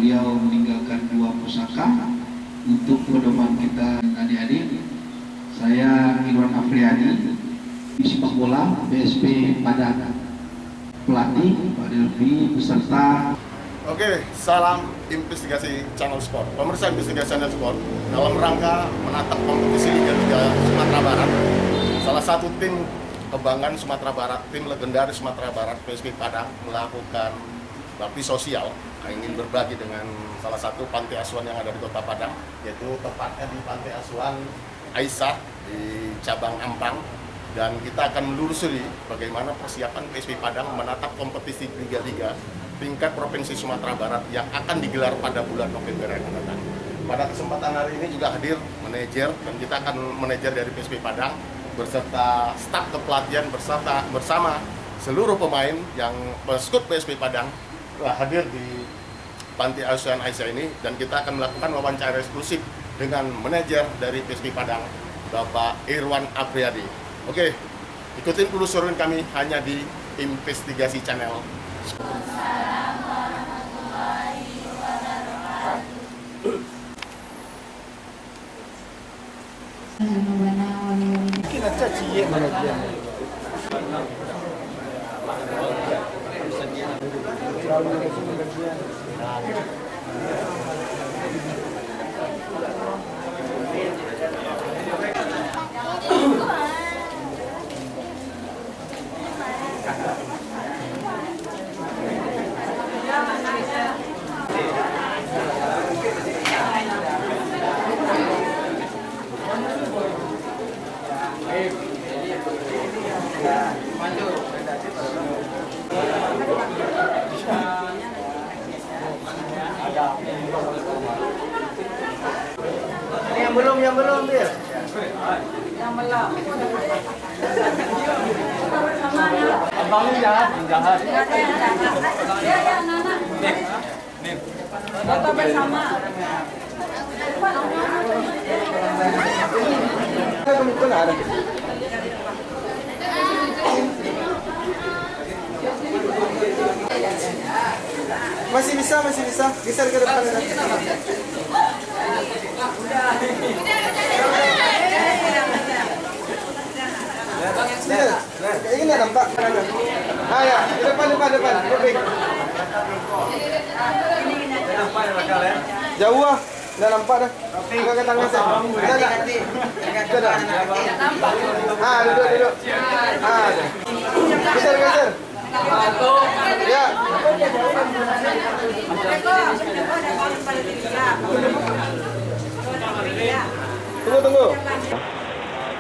beliau meninggalkan 2 pusaka untuk pedoman kita adik-adik. Saya Irwan Afriyadi, sepak bola PSP Padang, pelatih Pak Delvi beserta. Oke, salam investigasi Channel Sport. Pemirsa investigasi Channel Sport, dalam rangka menatap kompetisi Liga Sumatera Barat, salah satu tim kebanggaan Sumatera Barat, tim legendaris Sumatera Barat, PSP Padang, melakukan bakti sosial, ingin berbagi dengan salah satu panti asuhan yang ada di Kota Padang, yaitu tepatnya di Panti Asuhan Aisyah di cabang Ampang. Dan kita akan menelusuri bagaimana persiapan PSP Padang menatap kompetisi Liga-Liga tingkat Provinsi Sumatera Barat yang akan digelar pada bulan November yang akan datang. Pada kesempatan hari ini juga hadir manajer, dan kita akan manajer dari PSP Padang beserta staf kepelatihan bersama seluruh pemain yang peskut PSP Padang hadir di Panti Asuhan Aisyah ini, dan kita akan melakukan wawancara eksklusif dengan manajer dari PSP Padang, Bapak Irwan Afriyadi. Oke, ikutin penelusuran kami hanya di Investigasi Channel. Yang belum dia. Yang belum. Abangnya jahat. Ya, Nana. Foto bersama. Masih bisa. Geser ke depan. Ini nampak. Ah ya, di depan. Lebih. Jauh ah, nggak nampak dah. Angkat ke tangan saya. Sudah. Ah, duduk. Ah, geser. Ya. Tunggu.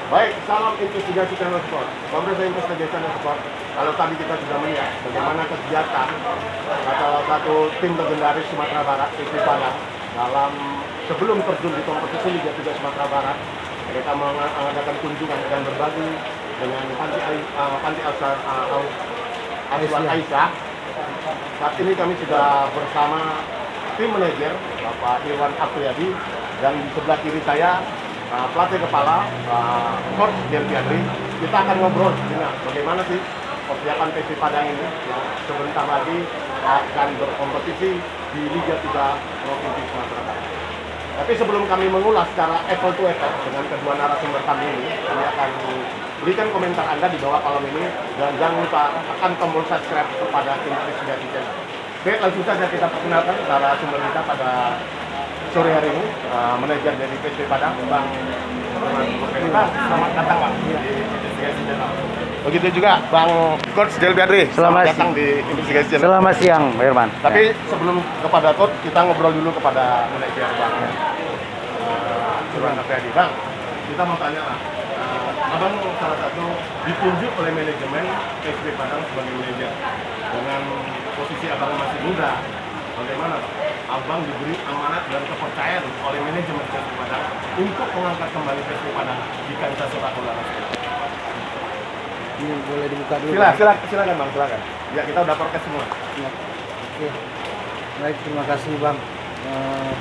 Baik, salam investigasi Channel Sport. Pemirsa investigasi Channel Sport, kalau tadi kita sudah melihat bagaimana kegiatan salah satu tim legendaris Sumatera Barat, PSP Padang, dalam sebelum terjun di kompetisi Liga 3 Sumatera Barat, mereka mengadakan kunjungan dan berbagi dengan Panti Asuhan Aisyah. Saat ini kami sudah bersama tim manajer Bapak Irwan Afriyadi, dan di sebelah kiri saya pelatih kepala Coach Delvi. Kita akan ngobrol bagaimana sih persiapan PSP Padang ini yang sebentar lagi akan berkompetisi di Liga 3 Provinsi Sumatera Barat. Tapi sebelum kami mengulas secara apple to apple dengan kedua narasumber kami ini, kami akan berikan komentar Anda di bawah kolom ini, dan jangan lupa tekan tombol subscribe kepada Investigasi Channel. Oke, langsung saja kita perkenalkan narasumber kita pada sore hari ini, manajer dari PSP Padang, Bang. Selamat datang Bang di Investigasi Channel. Begitu juga Bang Coach Delvi. Selamat datang di Investigasi Channel. Selamat siang, Pak Irwan. Tapi sebelum kepada Coach, kita ngobrol dulu kepada manajer Bang Irwan Afriyadi. Bang, kita mau tanya lah, Abang salah satu ditunjuk oleh manajemen PSP Padang sebagai manajer. Dengan posisi Abang masih muda, bagaimana Bang? Abang diberi amanat dan kepercayaan oleh manajemen PSP Padang untuk mengangkat kembali PSP Padang di kancah sepak bola nasional. Ini boleh dibuka dulu. Silakan Bang, silakan. Ya, kita udah prokes semua. Ya. Oke. Baik, terima kasih Bang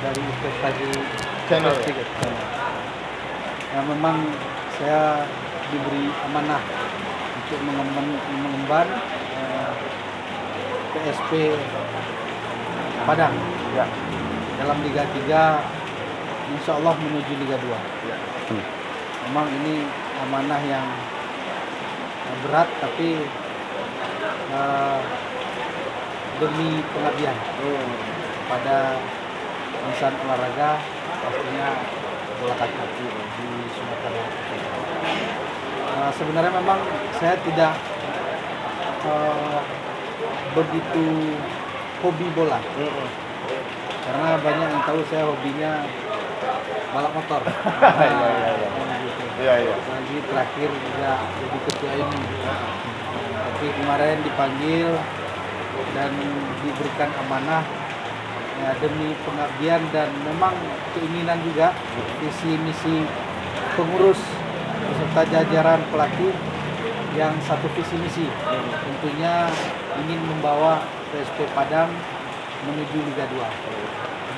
dari Investasi Channel. Ya, memang saya diberi amanah untuk mengemban PSP Padang. Ya. Dalam Liga 3, insya Allah menuju Liga 2. Ya. Memang ini amanah yang berat, tapi demi pengabdian pada insan olahraga, pastinya bola kaki di Sumatera Barat. Sebenarnya memang saya tidak begitu hobi bola, karena banyak yang tahu saya hobinya balap motor. Iya. Lagi terakhir juga jadi ketua ini. Tapi kemarin dipanggil dan diberikan amanah ya, demi pengabdian dan memang keinginan juga visi misi pengurus beserta jajaran pelatih yang satu visi misi, tentunya ingin membawa PSP Padang menuju Liga 2.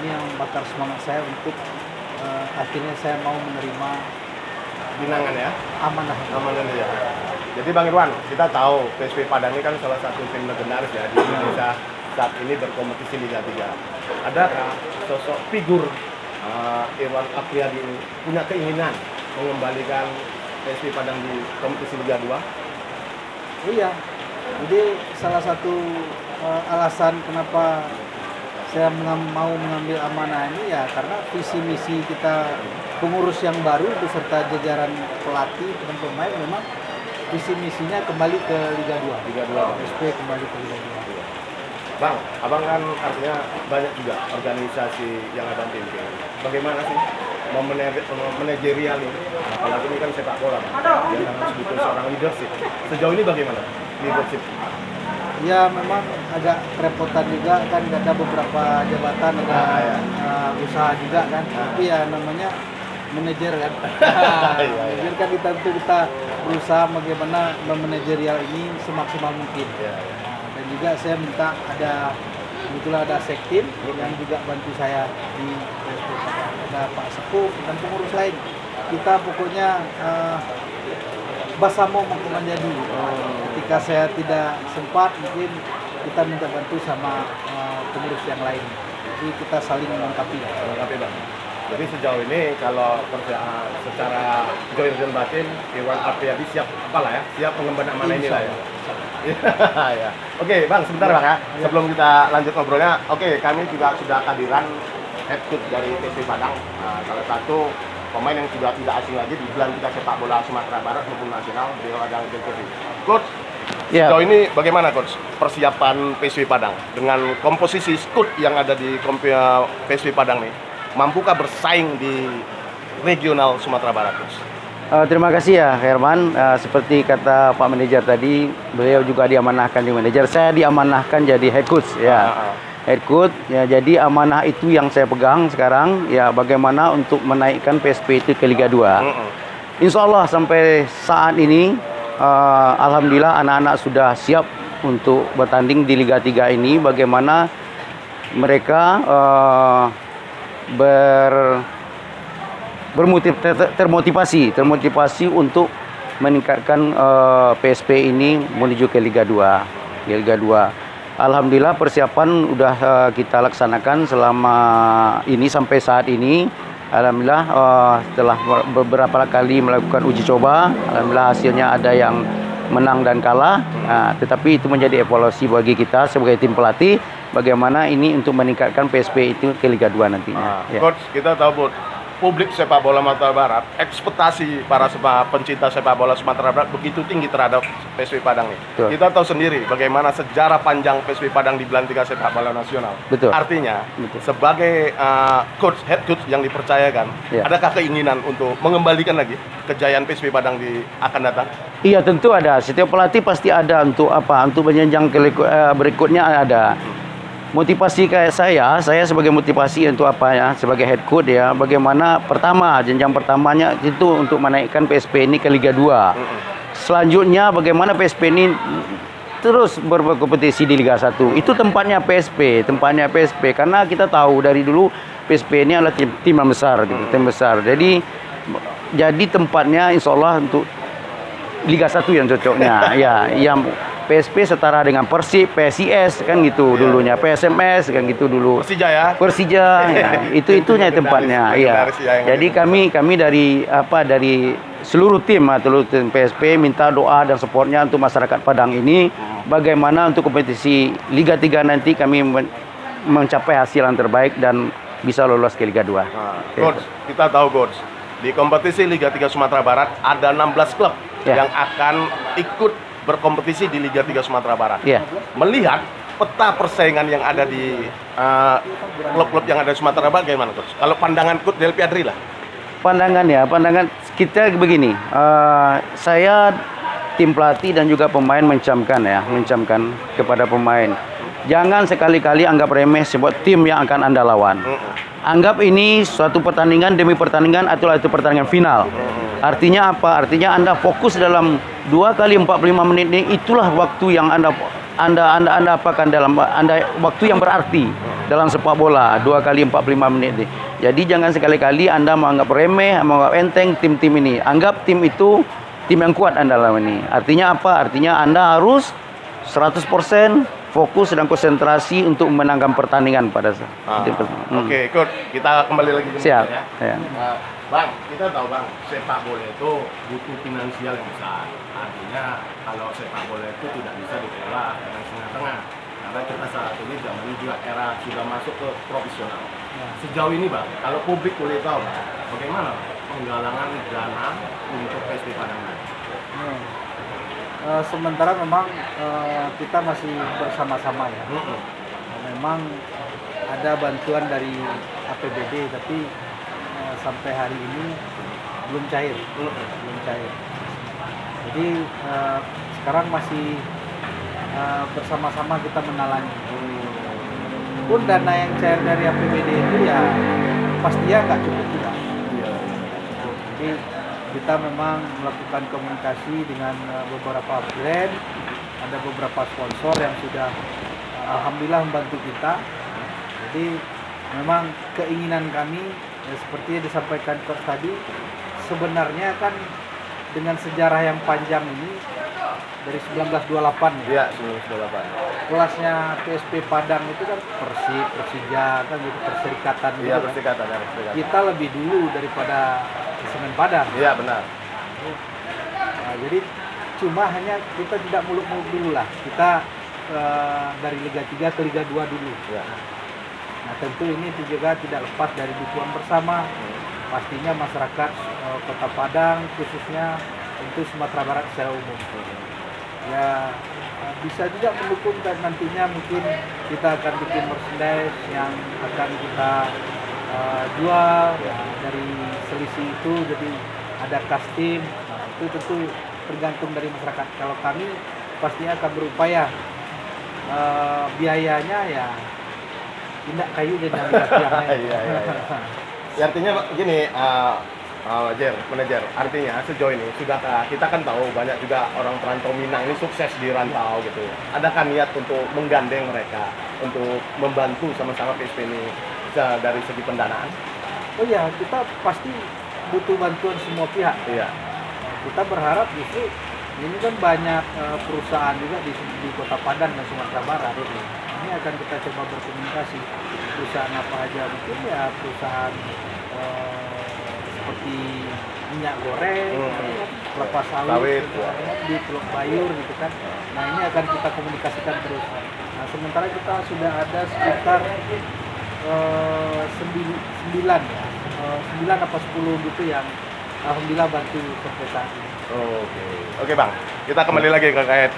Ini yang bakar semangat saya untuk akhirnya saya mau menerima Binangan ya. amanah. Amanah ya. Jadi Bang Irwan, kita tahu PSP Padang ini kan salah satu tim legendaris ya di Indonesia saat ini berkompetisi Liga 3. Adakah sosok figur Irwan Afriyadi ini punya keinginan mengembalikan PSP Padang di kompetisi Liga 2? Iya, jadi salah satu alasan kenapa saya mau mengambil amanah ini ya karena visi misi kita pengurus yang baru beserta jajaran pelatih dan pemain memang visi misinya kembali ke Liga 2. Liga 2. PSP kembali ke Liga 2. Bang, abang kan artinya banyak juga organisasi yang abang pimpin. Bagaimana sih manajerial ini? Apalagi ini kan sepak bola, yang harus butuh seorang leadership. Sejauh ini bagaimana leadership? Ya memang agak kerepotan juga kan, ada beberapa jabatan, ada usaha juga kan. Tapi ya namanya manajer kan. Manajer kan kita berusaha bagaimana memanajerial ini semaksimal mungkin. Dan juga saya minta kebetulan ada sektim yang juga bantu saya di PSP. Ada Pak Sepuh dan pengurus lain. Kita pokoknya basamo menjadi. Ketika saya tidak sempat, mungkin kita minta bantu sama pengurus yang lain. Jadi kita saling melengkapi. Bang. Jadi sejauh ini kalau secara join dan batin, Irwan Afriyadi siap apalah ya, siap mengemban amanah ini lah ya. Ya. Oke, Bang, sebentar Bang ya. Sebelum kita lanjut ngobrolnya, kami juga sudah kehadiran head coach dari PSP Padang. Salah satu pemain yang sudah tidak asing lagi di Belang Tiga Sepak Bola Sumatera Barat maupun nasional, beliau adalah Jelkovi. Coach, sejauh ini bagaimana Coach persiapan PSP Padang dengan komposisi squad yang ada di PSP Padang nih? Mampukah bersaing di regional Sumatera Barat, Coach? Terima kasih ya Herman. Seperti kata Pak Manajer tadi, beliau juga diamanahkan di manajer. Saya diamanahkan jadi head coach ya. Head coach ya, jadi amanah itu yang saya pegang sekarang ya, bagaimana untuk menaikkan PSP itu ke Liga 2. Insya Allah sampai saat ini alhamdulillah anak-anak sudah siap untuk bertanding di Liga 3 ini. Bagaimana mereka termotivasi untuk meningkatkan PSP ini menuju ke Liga 2. Liga 2. Alhamdulillah persiapan udah kita laksanakan selama ini sampai saat ini. Alhamdulillah setelah beberapa kali melakukan uji coba, alhamdulillah hasilnya ada yang menang dan kalah. Tetapi itu menjadi evaluasi bagi kita sebagai tim pelatih, bagaimana ini untuk meningkatkan PSP itu ke Liga 2 nantinya. Coach, kita tahu publik sepak bola Sumatera Barat, ekspektasi para pencinta sepak bola Sumatera Barat begitu tinggi terhadap PSP Padang nih. Betul. Kita tahu sendiri bagaimana sejarah panjang PSP Padang di Belang Tiga Sepak Bola Nasional. Betul. Artinya, Betul. sebagai head coach yang dipercayakan, adakah keinginan untuk mengembalikan lagi kejayaan PSP Padang akan datang? Iya, tentu ada. Setiap pelatih pasti ada untuk apa? Untuk menjenjang berikutnya ada. Motivasi kayak saya sebagai motivasi untuk apa ya, sebagai head coach ya, bagaimana pertama, jenjang pertamanya itu untuk menaikkan PSP ini ke Liga 2. Selanjutnya bagaimana PSP ini terus berkompetisi di Liga 1. Itu tempatnya PSP karena kita tahu dari dulu PSP ini adalah tim yang besar gitu, tim besar. Jadi tempatnya insya Allah untuk Liga 1 yang cocoknya. Ya, yang PSP setara dengan Persib, PSIS kan gitu dulunya, PSMS kan gitu dulu. Persija ya. Persija, ya, itunya tempatnya. Iya. Legendaris ya yang Jadi kami dari seluruh tim PSP minta doa dan supportnya untuk masyarakat Padang ini, bagaimana untuk kompetisi Liga 3 nanti kami mencapai hasil yang terbaik dan bisa lolos ke Liga 2. Coach, kita tahu Coach, di kompetisi Liga 3 Sumatera Barat ada 16 klub yang akan ikut berkompetisi di Liga 3 Sumatera Barat. Iya. Melihat peta persaingan yang ada di klub-klub yang ada di Sumatera Barat, bagaimana Coach? Kalau pandangan Coach Del Piadri lah. Pandangan kita begini, saya tim pelatih dan juga pemain mencamkan kepada pemain, jangan sekali-kali anggap remeh sebuah tim yang akan Anda lawan. Anggap ini suatu pertandingan demi pertandingan atau itu pertandingan final. Artinya apa? Artinya Anda fokus dalam 2 kali 45 menit ini, itulah waktu yang Anda apakan dalam waktu yang berarti dalam sepak bola 2 kali 45 menit ini. Jadi jangan sekali-kali Anda menganggap remeh, menganggap enteng tim-tim ini. Anggap tim itu tim yang kuat Anda lawan ini. Artinya apa? Artinya Anda harus 100% fokus dan konsentrasi untuk memenangkan pertandingan pada saat. Oke, Coach, kita kembali lagi ke Siap. ya. Ya. Bang, kita tahu Bang, sepak bola itu butuh finansial yang besar. Artinya kalau sepak bola itu tidak bisa dikelola dengan setengah-tengah. Karena kita saat ini zaman ini juga era sudah masuk ke profesional. Sejauh ini Bang, kalau publik boleh tahu, bagaimana penggalangan dana untuk PSP Padang? Sementara memang kita masih bersama-sama ya. Memang ada bantuan dari APBD, tapi sampai hari ini belum cair. Jadi sekarang masih bersama-sama kita menalangi. Pun dana yang cair dari APBD itu ya pastinya nggak cukup juga. Jadi kita memang melakukan komunikasi dengan beberapa brand, ada beberapa sponsor yang sudah alhamdulillah membantu kita. Jadi memang keinginan kami seperti yang disampaikan Coach tadi, sebenarnya kan dengan sejarah yang panjang ini dari 1928 ya. 1928. Kelasnya PSP Padang itu kan Persib, Persija kan gitu, perserikatan gitu. Iya, kan. perserikatan. Kita lebih dulu daripada Semen Padang. Iya, benar. Nah, jadi cuma hanya kita tidak muluk-muluk dulu lah. Kita dari Liga 3 ke Liga 2 dulu. Ya. Nah, tentu ini juga tidak lepas dari dukungan bersama. Pastinya masyarakat Kota Padang, khususnya tentu Sumatera Barat secara umum. Ya, bisa juga mendukung dan nantinya mungkin kita akan bikin merchandise yang akan kita jual ya, dari selisih itu, jadi ada custom. Nah, itu tentu tergantung dari masyarakat. Kalau kami pastinya akan berupaya biayanya ya tindak kayu dan tiang. Ya, artinya gini, manajer, artinya sejauh ini sudah kita kan tahu banyak juga orang perantau Minang ini sukses di rantau gitu. Adakah niat untuk menggandeng mereka untuk membantu sama-sama PSP ini dari segi pendanaan? Oh ya, kita pasti butuh bantuan semua pihak. Iya. Kita berharap justru ini kan banyak perusahaan juga di Kota Padang dan Sumatera Barat. Ini akan kita coba berkomunikasi. Perusahaan apa aja, mungkin ya perusahaan seperti minyak goreng, kelapa sawit, di Teluk Bayur gitu kan. Nah, ini akan kita komunikasikan terus. Nah, sementara kita sudah ada sekitar 9 apa 10 gitu yang alhamdulillah bantu sampai saat ini. Oke Bang, kita kembali lagi ke head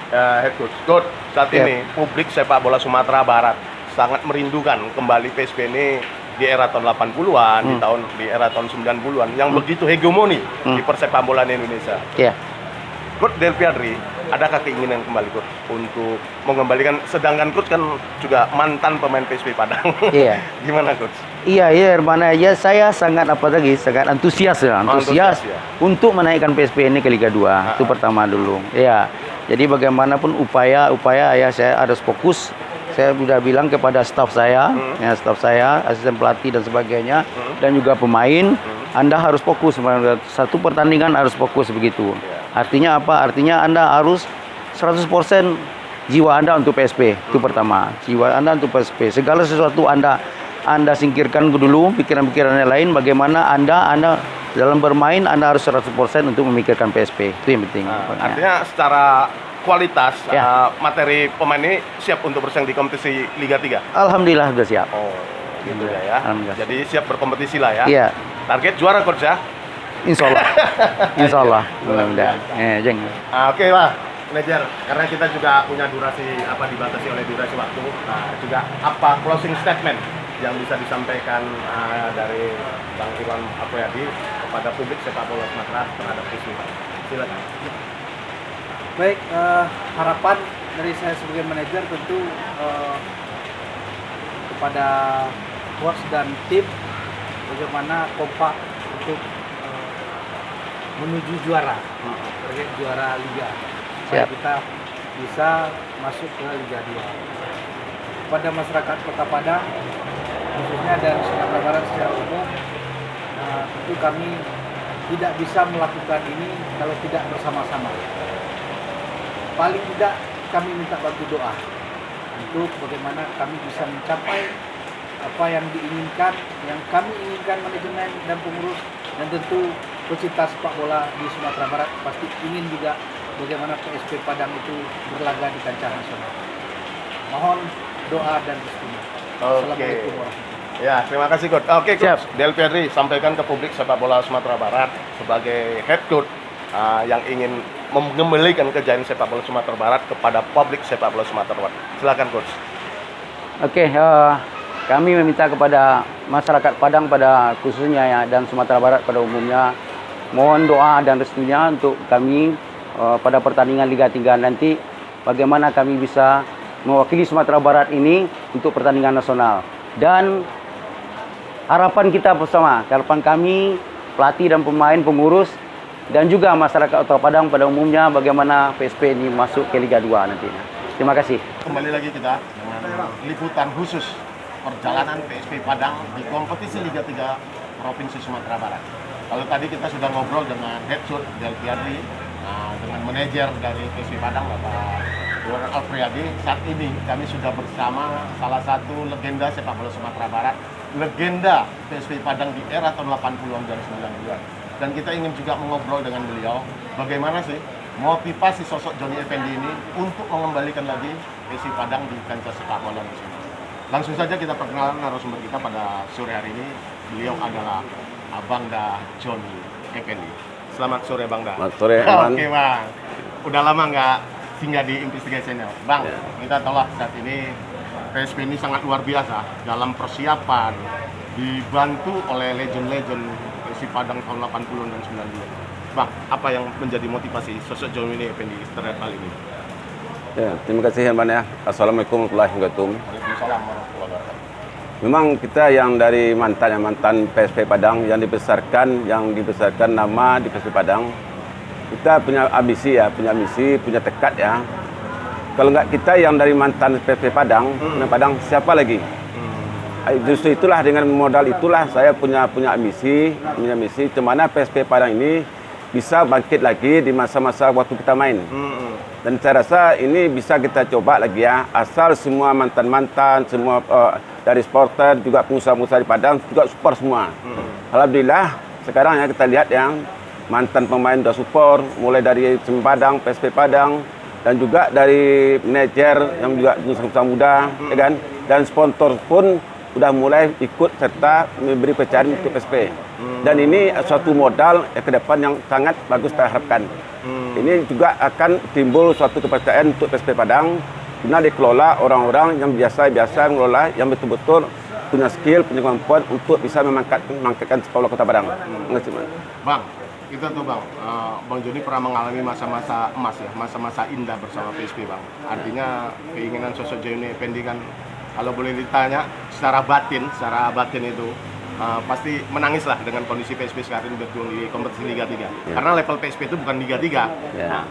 coach. Coach, saat ini publik sepak bola Sumatera Barat sangat merindukan kembali PSP ini di era tahun 80-an, di era tahun 90-an yang begitu hegemoni di persepak bola Indonesia. Iya. Coach Del Piadri, adakah keinginan kembali Coach untuk mengembalikan, sedangkan Coach kan juga mantan pemain PSP Padang. Iya. Gimana Coach? Iya, Hermana, ya saya sangat sangat antusias ya, untuk menaikkan PSP ini ke Liga 2. Itu pertama dulu. Ya. Jadi bagaimanapun upaya ya saya harus fokus. Saya sudah bilang kepada staf saya, asisten pelatih dan sebagainya, dan juga pemain, Anda harus fokus. Satu pertandingan harus fokus begitu. Artinya apa? Artinya Anda harus 100% jiwa Anda untuk PSP. Itu pertama. Jiwa Anda untuk PSP. Segala sesuatu Anda singkirkan dulu, pikiran-pikiran yang lain. Bagaimana Anda dalam bermain Anda harus 100% untuk memikirkan PSP. Itu yang penting. Artinya secara kualitas Ya. materi pemain ini siap untuk bersaing di kompetisi Liga 3. Alhamdulillah sudah siap. Oh, gitu ya. Alhamdulillah. Jadi siap berkompetisi lah ya. Iya. Target juara coach ya. Insya Allah. Insya Allah. Mudah-mudahan. Jangan. Oke lah, manajer. Karena kita juga punya durasi dibatasi oleh durasi waktu. Nah, juga apa closing statement yang bisa disampaikan dari Bang Iwan Apriyadi kepada publik sepak bola Sumatera terhadap festival. Silakan. Baik, harapan dari saya sebagai manajer tentu kepada coach dan tim bagaimana kompak untuk menuju juara, target juara Liga. Supaya Siap. kita bisa masuk ke Liga 2. Kepada masyarakat Kota Padang, khususnya dan Sumatera Barat secara umum, tentu kami tidak bisa melakukan ini kalau tidak bersama-sama. Paling tidak kami minta bantu doa untuk bagaimana kami bisa mencapai apa yang diinginkan, yang kami inginkan manajemen dan pengurus, dan tentu pecinta sepak bola di Sumatera Barat pasti ingin juga bagaimana PSP Padang itu berlaga di kancah nasional. Mohon doa dan restunya. Assalamualaikum warahmatullahi. Ya, terima kasih coach. Oke Siap. coach, Del Pieri sampaikan ke publik sepak bola Sumatera Barat sebagai head coach yang ingin mengembalikan kejayaan sepak bola Sumatera Barat kepada publik sepak bola Sumatera Barat. Silakan coach. Oke, kami meminta kepada masyarakat Padang pada khususnya ya, dan Sumatera Barat pada umumnya, mohon doa dan restunya untuk kami pada pertandingan Liga 3 nanti, bagaimana kami bisa mewakili Sumatera Barat ini untuk pertandingan nasional. Dan harapan kita bersama, harapan kami, pelatih dan pemain, pengurus, dan juga masyarakat Kota Padang pada umumnya, bagaimana PSP ini masuk ke Liga 2 nantinya. Terima kasih. Kembali lagi kita dengan liputan khusus perjalanan PSP Padang di kompetisi Liga 3 Provinsi Sumatera Barat. Kalau tadi kita sudah ngobrol dengan head coach Del Pieri, dengan manajer dari PSP Padang Bapak Iwan Apriyadi. Saat ini kami sudah bersama salah satu legenda sepak bola Sumatera Barat, legenda PSP Padang di era tahun 80-an dan 90-an. Dan kita ingin juga mengobrol dengan beliau bagaimana sih motivasi sosok Johnny Effendi ini untuk mengembalikan lagi PSP Padang di kancah sepak bola nasional. Langsung saja kita perkenalan narasumber kita pada sore hari ini. Beliau adalah Bangda Johnny Effendi. Selamat sore Bangda. Selamat sore, Aman. Oke Bang, udah lama nggak singgah di Investigation Channel. Bang, kita tahu lah saat ini PSP ini sangat luar biasa dalam persiapan, dibantu oleh legend-legend PSP Padang tahun 80 dan 90. Bang, apa yang menjadi motivasi sosok Johnny Effendi terhadap hal ini? Ya, terima kasih Aman ya. Assalamualaikum warahmatullahi wabarakatuh. Waalaikumsalam warahmatullahi wabarakatuh. Memang kita yang dari mantan PSP Padang yang dibesarkan nama di PSP Padang, kita punya ambisi ya, punya misi, punya tekad ya. Kalau nggak kita yang dari mantan PSP Padang, siapa lagi? Justru itulah, dengan modal itulah saya punya misi, cemana PSP Padang ini bisa bangkit lagi di masa-masa waktu kita main. Dan saya rasa ini bisa kita coba lagi ya, asal semua mantan-mantan, semua dari supporter, juga pengusaha-pengusaha di Padang, juga support semua. Alhamdulillah, sekarang ya kita lihat yang mantan pemain sudah support, mulai dari Padang, PSP Padang, dan juga dari manajer yang juga pengusaha muda, ya kan? Dan sponsor pun sudah mulai ikut serta memberi pencarian untuk PSP. Dan ini suatu modal ke depan yang sangat bagus kita harapkan. Ini juga akan timbul suatu kepercayaan untuk PSP Padang, guna dikelola orang-orang yang biasa mengelola, yang betul-betul punya skill, punya kemampuan untuk bisa mengangkatkan sepak bola Kota Padang. Bang, kita tuh Bang, Bang Joni pernah mengalami masa-masa emas ya, masa-masa indah bersama PSP Bang. Artinya keinginan sosok Johnny Effendi kan, kalau boleh ditanya secara batin itu pasti menangis lah dengan kondisi PSP sekarang ini berjuang di kompetisi Liga 3. Karena level PSP itu bukan Liga 3. Nah,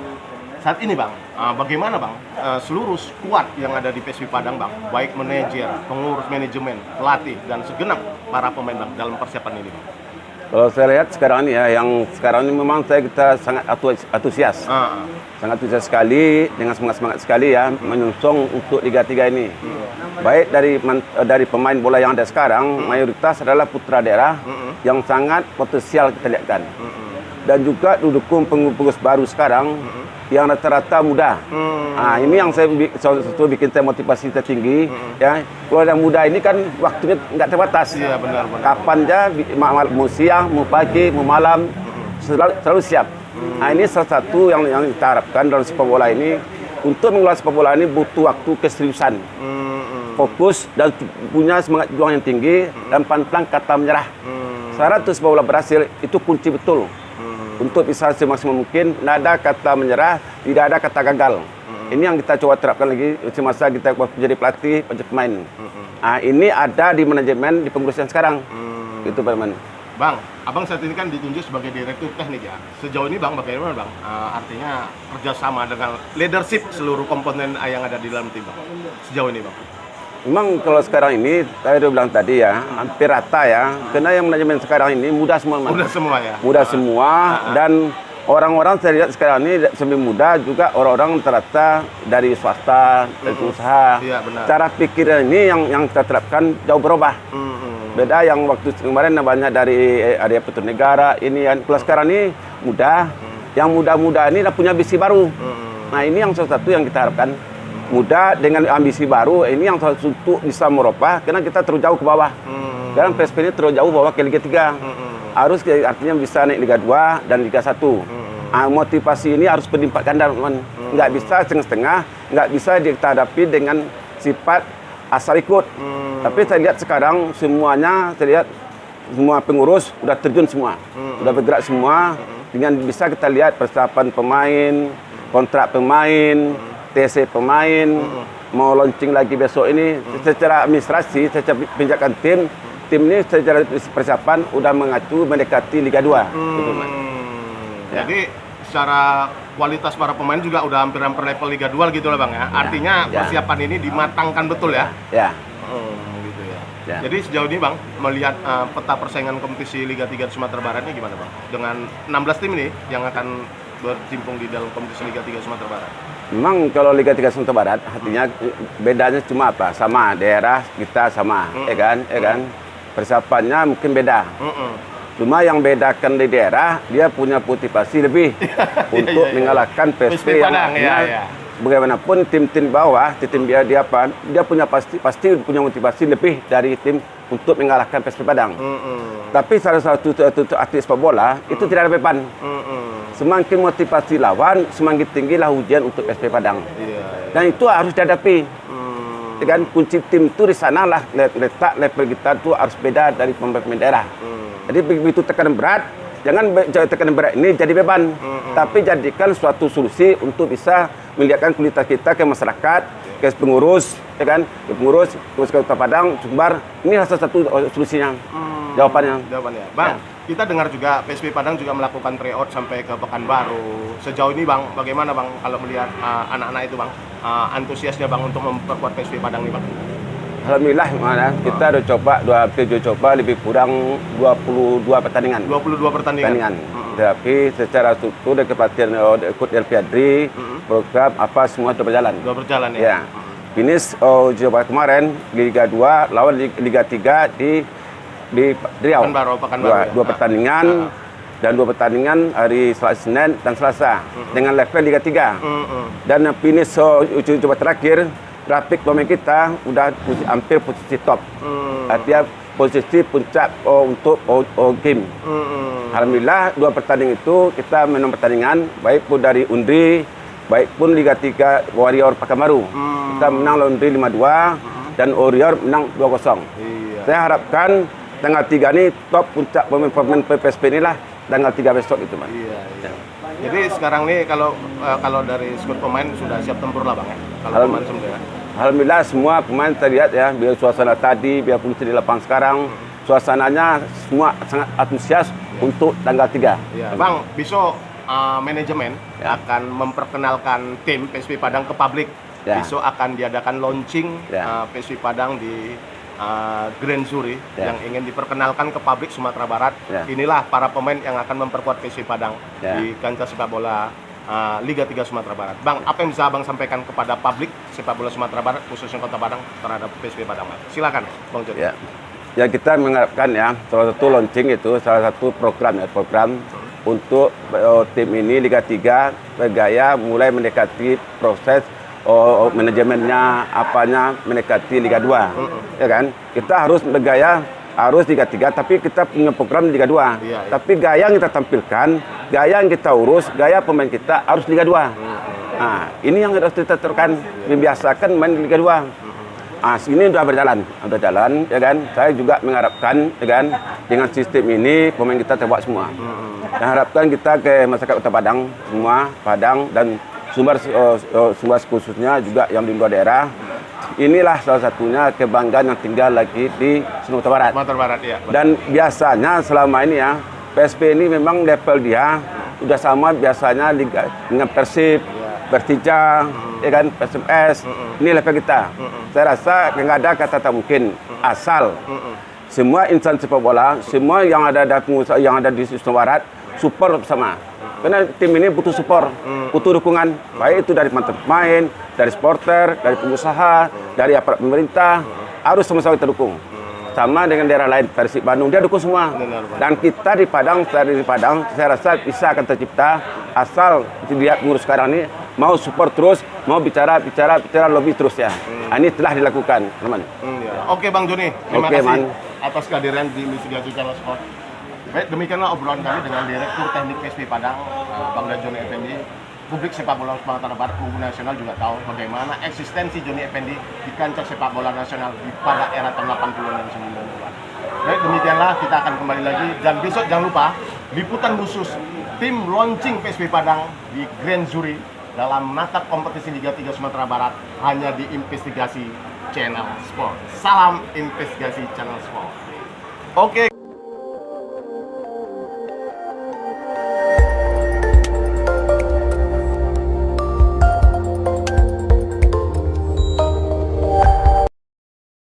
saat ini Bang, bagaimana Bang seluruh skuad yang ada di PSP Padang Bang, baik manajer, pengurus manajemen, pelatih, dan segenap para pemain Bang dalam persiapan ini Bang? Kalau saya lihat sekarang ini ya, yang sekarang ini memang kita sangat antusias. Sangat antusias sekali, dengan semangat sekali ya, menyongsong untuk Liga 3 ini. Baik dari pemain bola yang ada sekarang, mayoritas adalah putra daerah yang sangat potensial kita lihatkan. Dan juga didukung pengurus baru sekarang yang rata-rata muda. Ini yang saya bikin saya motivasi tertinggi. Ya, kalau yang muda ini kan waktunya nggak terbatas. Iya, benar. Kapan aja, mau siang, mau pagi, mau malam, selalu siap. Ini salah satu yang kita harapkan dalam sepak bola ini. Untuk mengelola sepak bola ini butuh waktu keseriusan, fokus dan punya semangat juang yang tinggi dan pantang kata menyerah. Syarat untuk sepak bola berhasil itu kunci betul. Untuk bisa semaksimal mungkin, tidak ada kata menyerah, tidak ada kata gagal. Ini yang kita coba terapkan lagi semasa kita menjadi pelatih, menjadi pemain. Ini ada di manajemen, di pengurus yang sekarang. Itu Pak Man. Bang, abang saat ini kan ditunjuk sebagai direktur teknik ya. Sejauh ini bang, bagaimana bang? Artinya kerjasama dengan leadership seluruh komponen yang ada di dalam tim bang. Sejauh ini bang. Memang kalau sekarang ini, saya udah bilang tadi ya, hampir rata ya. Karena yang manajemen sekarang ini muda semua. Muda semua ya? Muda semua, dan orang-orang saya lihat sekarang ini lebih muda juga orang-orang rata dari swasta, dari usaha. Iya, benar. Cara pikir ini yang kita terapkan jauh berubah. Beda yang waktu kemarin banyak dari area putra negara, ini kan. Kalau sekarang ini muda, yang muda-muda ini punya visi baru. Nah ini yang salah satu yang kita harapkan. Muda dengan ambisi baru, ini yang untuk bisa merubah, karena kita terlalu jauh ke bawah. Karena PSP ini terlalu jauh bawah ke Liga 3. Harus artinya bisa naik Liga 2 dan Liga 1. Motivasi ini harus berlipat ganda, teman. Nggak bisa setengah-setengah, nggak bisa kita hadapi dengan sifat asal ikut. Tapi saya lihat sekarang semuanya, saya lihat semua pengurus udah terjun semua, udah bergerak semua. Dengan bisa kita lihat persiapan pemain, kontrak pemain, TC pemain, mau launching lagi besok ini. Secara administrasi, secara pinjakan tim ini secara persiapan udah mengacu mendekati Liga 2. Gitu, Mas. Jadi secara kualitas para pemain juga udah hampir-hampir level Liga 2 gitu lah bang ya. Artinya persiapan ini dimatangkan betul ya. Ya. Gitu ya. Jadi sejauh ini bang, melihat peta persaingan kompetisi Liga 3 di Sumatera Barat ini gimana bang? Dengan 16 tim ini yang akan bercimpung di dalam kompetisi Liga 3 Sumatera Barat. Memang kalau Liga 3 Sumatera Barat, artinya bedanya cuma apa? Sama daerah kita sama, ya kan? Persiapannya mungkin beda. Cuma yang bedakan di daerah, dia punya motivasi lebih untuk mengalahkan PSP yang artinya bagaimanapun tim-tim bawah, tim dia punya pasti punya motivasi lebih dari tim untuk mengalahkan PSP Padang. Tapi salah satu atlet sepak bola itu tidak ada beban. Semakin motivasi lawan, semakin tinggilah ujian untuk PSP Padang. Dan itu harus dihadapi. Dengan kunci tim itu di sanalah letak level kita itu harus beda dari pemain daerah. Jadi begitu tekanan berat, jangan tekanan berat ini jadi beban, tapi jadikan suatu solusi untuk bisa melihatkan kualitas kita ke masyarakat, ke pengurus, ya kan? Ke pengurus Kota Padang, Sumbar. Ini salah satu solusinya. Jawabannya. Bang, kita dengar juga PSP Padang juga melakukan tryout sampai ke Pekanbaru. Sejauh ini bang, bagaimana bang kalau melihat anak-anak itu bang, antusiasnya bang untuk memperkuat PSP Padang ini bang? Alhamdulillah, kita udah coba lebih kurang 22 pertandingan. 22 pertandingan. Tapi secara struktur dan kepelatihan ikut LPADRI, program apa semua sudah berjalan. Sudah berjalan ya. Finish coba kemarin Liga 2 lawan Liga 3 di Riau. Pekanbaru. Dua pertandingan dan 2 pertandingan hari Senin dan Selasa dengan level Liga 3. Dan finish uji coba terakhir grafik pemain kita udah hampir posisi top. Artinya posisi puncak untuk game. Alhamdulillah 2 pertandingan itu kita menang pertandingan baik pun dari Undri, baik pun Liga 3 Warrior Pekanbaru. Kita menang lawan Undri 5-2 dan Warrior menang 2-0. Saya harapkan tanggal 3 ini top puncak pemain PSP inilah tanggal 3 besok itu, Mas. Jadi sekarang nih kalau dari skuad pemain sudah siap tempur lah bang ya. Kalau pemain semua. Alhamdulillah semua pemain terlihat ya, biar suasana tadi, biarpun di lapangan sekarang, suasananya semua sangat antusias untuk tanggal 3. Bang, besok manajemen akan memperkenalkan tim PSP Padang ke publik. Besok akan diadakan launching PSP Padang di Grand Zuri Ya. yang ingin diperkenalkan ke publik Sumatera Barat. Ya. Inilah para pemain yang akan memperkuat PSV Padang Ya. di kancah sepak bola Liga 3 Sumatera Barat. Bang, apa yang bisa Abang sampaikan kepada publik sepak bola Sumatera Barat khususnya Kota Padang terhadap PSV Padang, Bang? Silakan, Bang Joni. Ya. Ya, kita mengharapkan ya, salah satu launching itu salah satu program untuk tim ini Liga 3 bergaya mulai mendekati proses manajemennya apanya mendekati Liga 2. Ya kan? Kita harus bergaya harus Liga 3 tapi kita punya program di Liga 2. Iya. Tapi gaya yang kita tampilkan, gaya yang kita urus, gaya pemain kita harus Liga 2. Nah, ini yang harus kita teruskan, membiasakan main di Liga 2. Ini sudah berjalan, ya kan. Saya juga mengharapkan, ya kan, dengan sistem ini pemain kita terbawa semua. Dan harapkan kita ke masyarakat Kota Padang semua, Padang dan Sumbar khususnya juga yang di luar daerah. Inilah salah satunya kebanggaan yang tinggal lagi di Sumatera Barat. Sumatera Barat ya. Dan biasanya selama ini ya, PSP ini memang level dia sudah sama biasanya dengan Persib, Persija, ya kan, PSMS. Ini level kita. Saya rasa nggak ada kata tak mungkin asal semua insan sepak bola, semua yang ada di Sumatera Barat support bersama. Karena tim ini butuh support, butuh dukungan, baik itu dari pemain, dari supporter, dari pengusaha, dari aparat pemerintah, harus sama-sama kita dukung. Sama dengan daerah lain, Persib Bandung, dia dukung semua. Dan kita di Padang, saya rasa bisa akan tercipta asal dilihat ngurus sekarang ini, mau support terus, mau bicara lobby terus ya. Ini telah dilakukan, teman. Oke, Bang Joni, terima Oke, kasih Man. atas kehadiran di Investigasi Channel Sport. Baik, demikianlah obrolan kami dengan Direktur Teknik PSV Padang, Bang Joni Effendi. Publik sepak bola Sumatera Barat maupun nasional juga tahu bagaimana eksistensi Joni Effendi di kancah sepak bola nasional pada era tahun 80-an dan 90-an. Baik, demikianlah kita akan kembali lagi dan besok jangan lupa liputan khusus tim launching PSV Padang di Grand Zuri dalam menatap kompetisi Liga 3 Sumatera Barat hanya di Investigasi Channel Sport. Salam Investigasi Channel Sport. Oke.